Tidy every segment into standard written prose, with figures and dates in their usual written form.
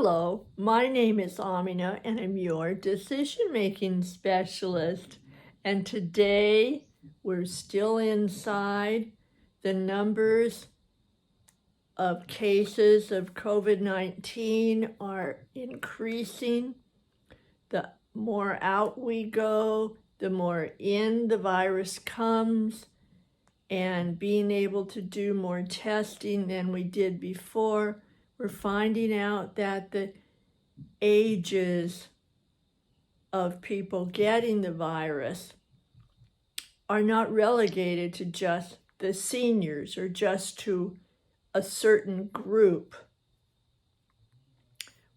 Hello, my name is Amina and I'm your decision-making specialist. And today we're still inside. The numbers of cases of COVID-19 are increasing. The more out we go, the more in the virus comes, and being able to do more testing than we did before, we're finding out that the ages of people getting the virus are not relegated to just the seniors or just to a certain group.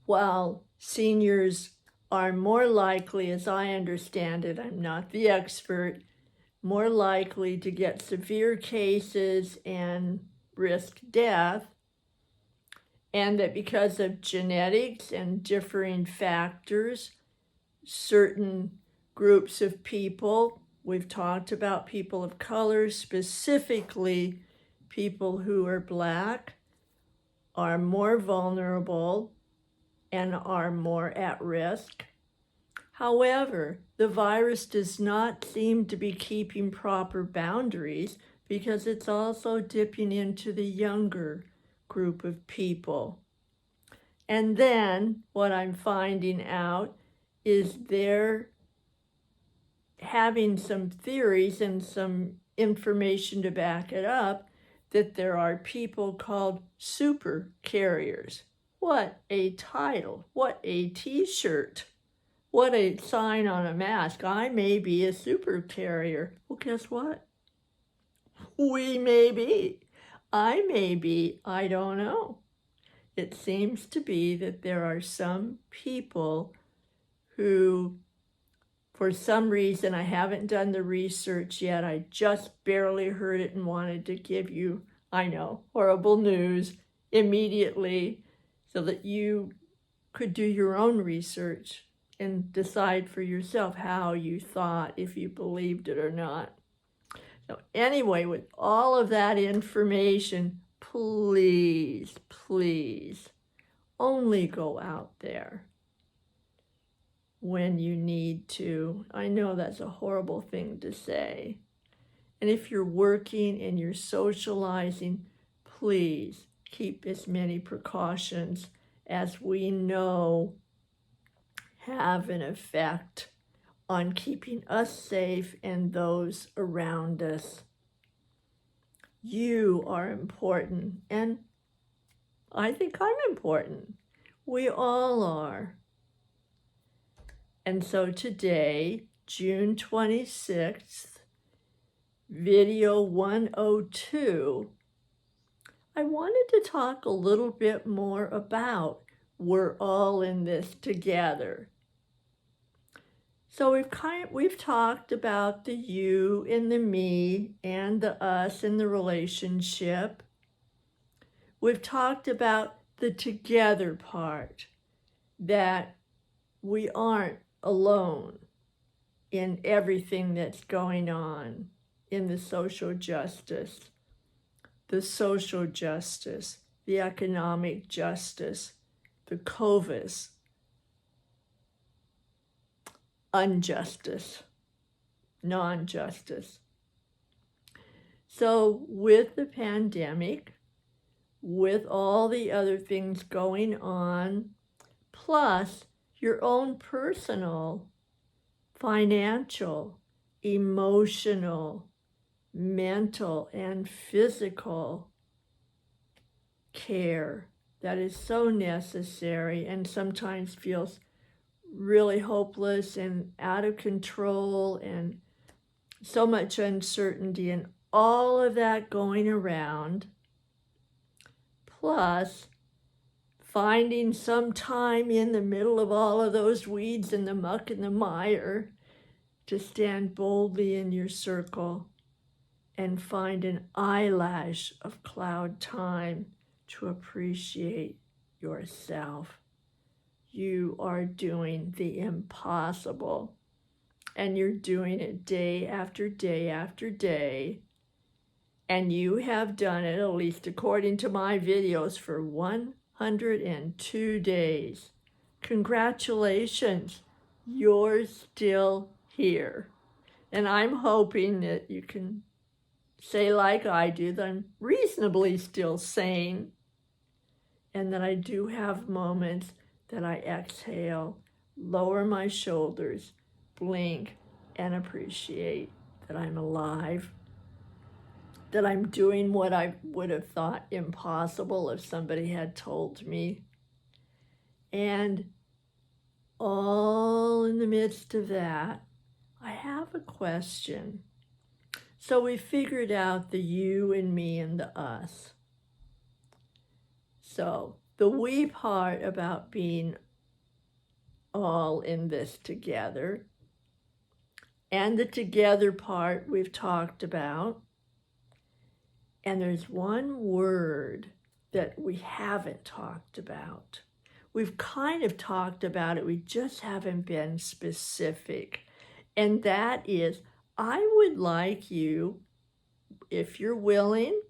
While seniors are more likely, as I understand it, I'm not the expert, more likely to get severe cases and risk death, and that because of genetics and differing factors, certain groups of people, we've talked about people of color, specifically people who are Black, are more vulnerable and are more at risk. However, the virus does not seem to be keeping proper boundaries because it's also dipping into the younger group of people. And then what I'm finding out is they're having some theories and some information to back it up that there are people called super carriers. What a title, what a t-shirt, what a sign on a mask. I may be a super carrier. Well, guess what? We may be. I may be. I don't know. It seems to be that there are some people who, for some reason, I haven't done the research yet. I just barely heard it and wanted to give you, I know, horrible news immediately so that you could do your own research and decide for yourself how you thought, if you believed it or not. So anyway, with all of that information, please, please, only go out there when you need to. I know that's a horrible thing to say. And if you're working and you're socializing, please keep as many precautions as we know have an effect on keeping us safe and those around us. You are important, and I think I'm important. We all are. And so today, June 26th, video 102, I wanted to talk a little bit more about we're all in this together. So we've talked about the you and the me and the us and the relationship. We've talked about the together part, that we aren't alone in everything that's going on in the social justice, the economic justice, the COVID injustice, non-justice. So with the pandemic, with all the other things going on, plus your own personal, financial, emotional, mental, and physical care that is so necessary and sometimes feels really hopeless and out of control and so much uncertainty and all of that going around, plus finding some time in the middle of all of those weeds and the muck and the mire to stand boldly in your circle and find an eyelash of cloud time to appreciate yourself. You are doing the impossible, and you're doing it day after day after day, and you have done it, at least according to my videos, for 102 days. Congratulations, you're still here. And I'm hoping that you can say like I do, that I'm reasonably still sane, and that I do have moments that I exhale, lower my shoulders, blink, and appreciate that I'm alive, that I'm doing what I would have thought impossible if somebody had told me. And all in the midst of that, I have a question. So we figured out the you and me and the us. So the we part about being all in this together, and the together part we've talked about. And there's one word that we haven't talked about. We've kind of talked about it, we just haven't been specific. And that is, I would like you, if you're willing,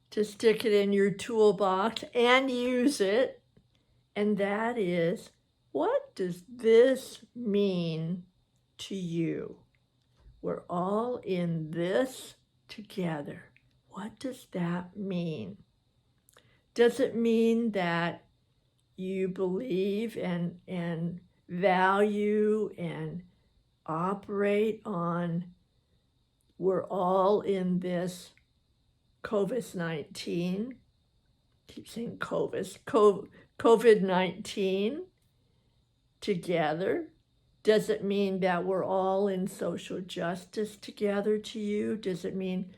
to stick it in your toolbox and use it. And that is, what does this mean to you? We're all in this together. What does that mean? Does it mean that you believe and value and operate on we're all in this COVID-19? Keep saying COVID-19 together. Does it mean that we're all in social justice together to you? Does it mean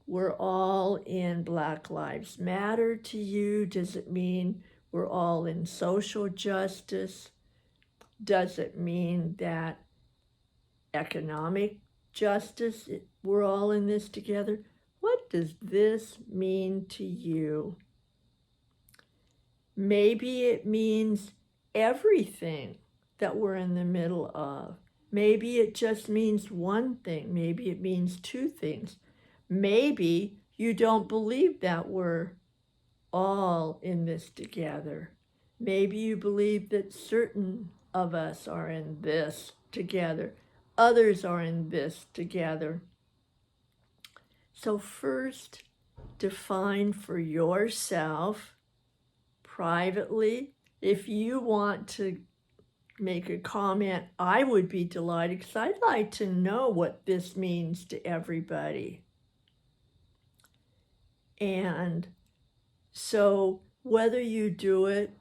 we're all in Black Lives Matter to you? Does it mean we're all in social justice? Does it mean that economic justice, we're all in this together? What does this mean to you? Maybe it means everything that we're in the middle of. Maybe it just means one thing. Maybe it means two things. Maybe you don't believe that we're all in this together. Maybe you believe that certain of us are in this together. Others are in this together. So first, define for yourself privately. If you want to make a comment, I would be delighted, because I'd like to know what this means to everybody. And so whether you do it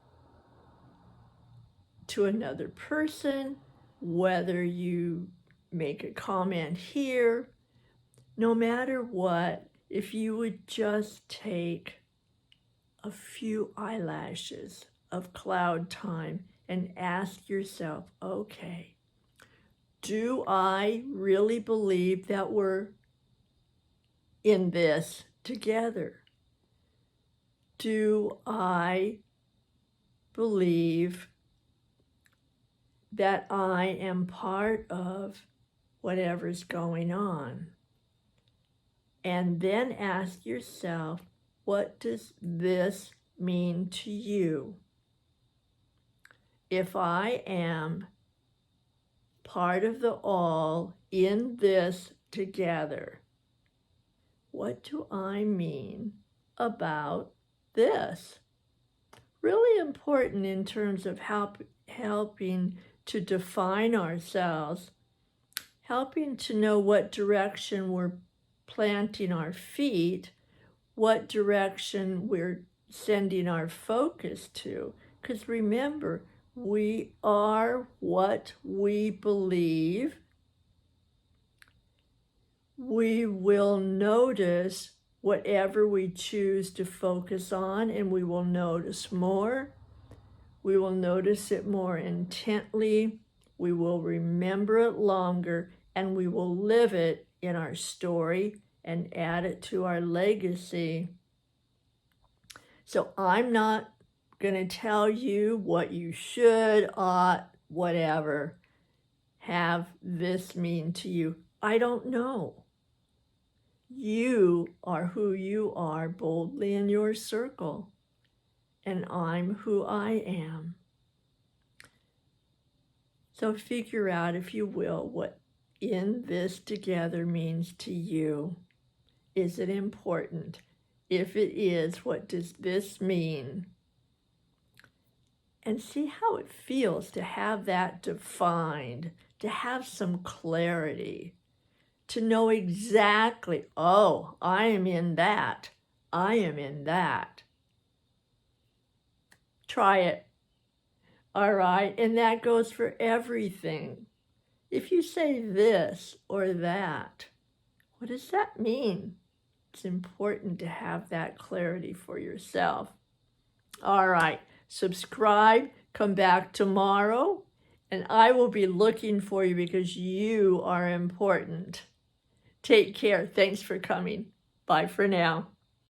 to another person, whether you make a comment here, no matter what, if you would just take a few eyelashes of cloud time and ask yourself, okay, do I really believe that we're in this together? Do I believe that I am part of whatever's going on? And then ask yourself, what does this mean to you? If I am part of the all in this together, what do I mean about this? Really important in terms of helping to define ourselves, helping to know what direction we're planting our feet, what direction we're sending our focus to. Because remember, we are what we believe. We will notice whatever we choose to focus on, and we will notice more. We will notice it more intently. We will remember it longer, and we will live it in our story and add it to our legacy. So I'm not going to tell you what you should, ought, whatever, have this mean to you. I don't know. You are who you are boldly in your circle. and I'm who I am. So figure out, if you will, what in this together means to you. Is it important? If it is, what does this mean? And see how it feels to have that defined, to have some clarity, to know exactly, oh, I am in that. I am in that. Try it. All right, and that goes for everything. If you say this or that, what does that mean? It's important to have that clarity for yourself. All right, subscribe, come back tomorrow, and I will be looking for you because you are important. Take care. Thanks for coming. Bye for now.